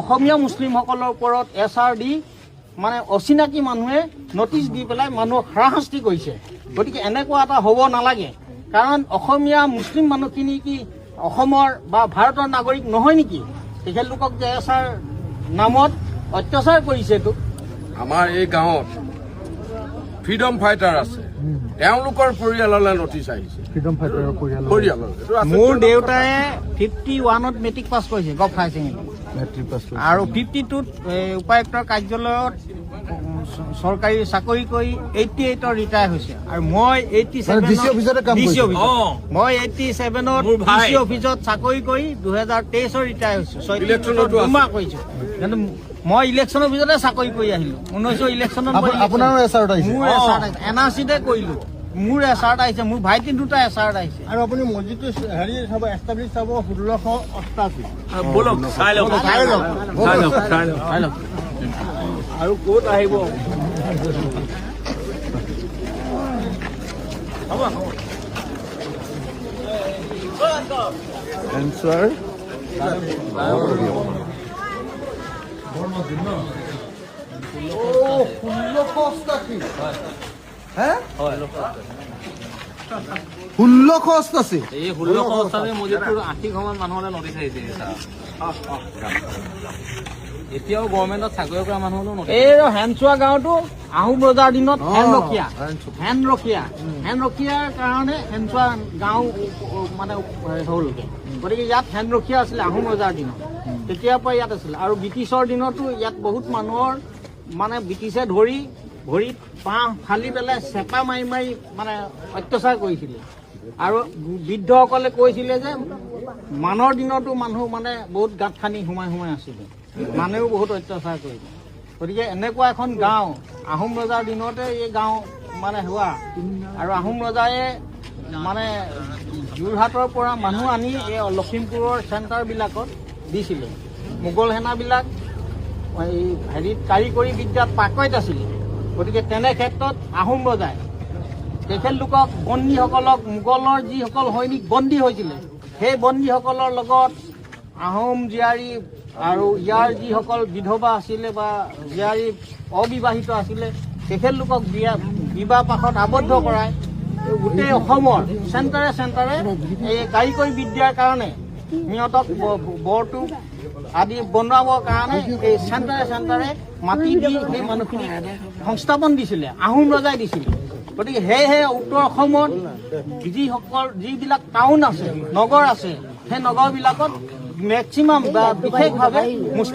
অসমীয়া মুছলিমসকলৰ ওপৰত এছআৰ দি মানে অচিনাকি মানুহে নটিচ দি পেলাই মানুহক হাৰাশাস্তি কৰিছে। গতিকে এনেকুৱা এটা হ'ব নালাগে, কাৰণ অসমীয়া মুছলিম মানুহখিনি কি অসমৰ বা ভাৰতৰ নাগৰিক নহয় নেকি? তেখেতলোকক যে এছআৰ নামত অত্যাচাৰ কৰিছেতো। আমাৰ এই গাঁৱত ফ্ৰীডম ফাইটাৰ আছে, তেওঁলোকৰ পৰিয়াললৈ নটিচ আহিছে। ফ্ৰীডম ফাইটাৰৰ পৰিয়ালৰ মোৰ দেউতাই 51ত মেট্ৰিক পাছ কৰিছে gov higher secondary, matric pass আৰু 52ত উপায়ুক্তৰ কাৰ্যালয়ত চৰকাৰী চাকৰি কৰি 88ত ৰিটায়াৰ হৈছে। আৰু মই 87ত DC অফিচতে কাম কৰিছে। মই 87ত DC অফিচত চাকৰি কৰি 2023ত ৰিটায়াৰ হৈছো। 6 মাহ কৰিছো, কিন্তু মই ইলেকশ্যন অফিচতে চাকৰি কৰি আহিলো। 19 ইলেকশ্যনত আপোনাৰো এছআৰ আহিছে? মোৰ এছআৰ NRCতে কৰিলো, মোৰ এছআৰ আহিছে, মোৰ ভাইটি দুটা এছআৰ আহিছে। আৰু আপুনি মছজিদটো হেৰি চাব, এষ্টাব্লিছ চাব 1688। বলক চাই লওক আৰু ক'ত আহিব এনচাৰ ষোল্লশ এই 1688 মছজিদটোৰ 80 ঘৰমান মানুহলৈ নটিচ আহিছে। এতিয়াও গভৰ্ণমেণ্টত চাকৰি কৰা মানুহলৈও নটিচ। এই হেনচোৱা গাঁৱতো আহোম ৰজাৰ দিনত হেন ৰখীয়াৰ কাৰণে হেনচোৱা গাঁও মানে হ'লগে। গতিকে ইয়াত হেন ৰখীয়া আছিলে আহোম ৰজাৰ দিনত, তেতিয়াৰ পৰা ইয়াত আছিলে। আৰু ব্ৰিটিছৰ দিনতো ইয়াত বহুত মানুহৰ মানে ব্ৰিটিছে ধৰি ভৰিত বাঁহ ফালি পেলাই চেপা মাৰি মাৰি মানে অত্যাচাৰ কৰিছিলে। আৰু বৃদ্ধসকলে কৈছিলে যে মানৰ দিনতো মানুহ মানে বহুত গাঁত খানি সোমাই আছিলে, মানুহেও বহুত অত্যাচাৰ কৰিলে। গতিকে এনেকুৱা এখন গাঁও আহোম ৰজাৰ দিনতে এই গাঁও মানে হোৱা, আৰু আহোম ৰজাই মানে যোৰহাটৰ পৰা মানুহ আনি এই লখিমপুৰৰ চেণ্টাৰবিলাকত দিছিলে। মোগল সেনাবিলাক এই হেৰিত কাৰিকৰী বিদ্যাত পাকৈত আছিলে। গতিকে তেনে ক্ষেত্ৰত আহোম ৰজাই তেখেতলোকক বন্দীসকলক, মোগলৰ যিসকল সৈনিক বন্দী হৈছিলে, সেই বন্দীসকলৰ লগত আহোম জীয়াৰী আৰু ইয়াৰ যিসকল বিধৱা আছিলে বা জীয়াৰী অবিবাহিত আছিলে, তেখেতলোকক বিবাহ পাশত আবদ্ধ কৰাই গোটেই অসমৰ চেণ্টাৰে এই কাৰিকৰী বিদ্যাৰ কাৰণে সিহঁতক বৰটো আদি বনোৱাবৰ কাৰণে এই চেণ্টাৰে মাটি দি সেই মানুহখিনিক সংস্থাপন দিছিলে, আহোম ৰজাই দিছিলে। গতিকে সেয়েহে উত্তৰ অসমত যিবিলাক টাউন আছে, নগৰ আছে, সেই নগৰবিলাকত মেক্সিমাম বা বিশেষভাৱে মুছলিম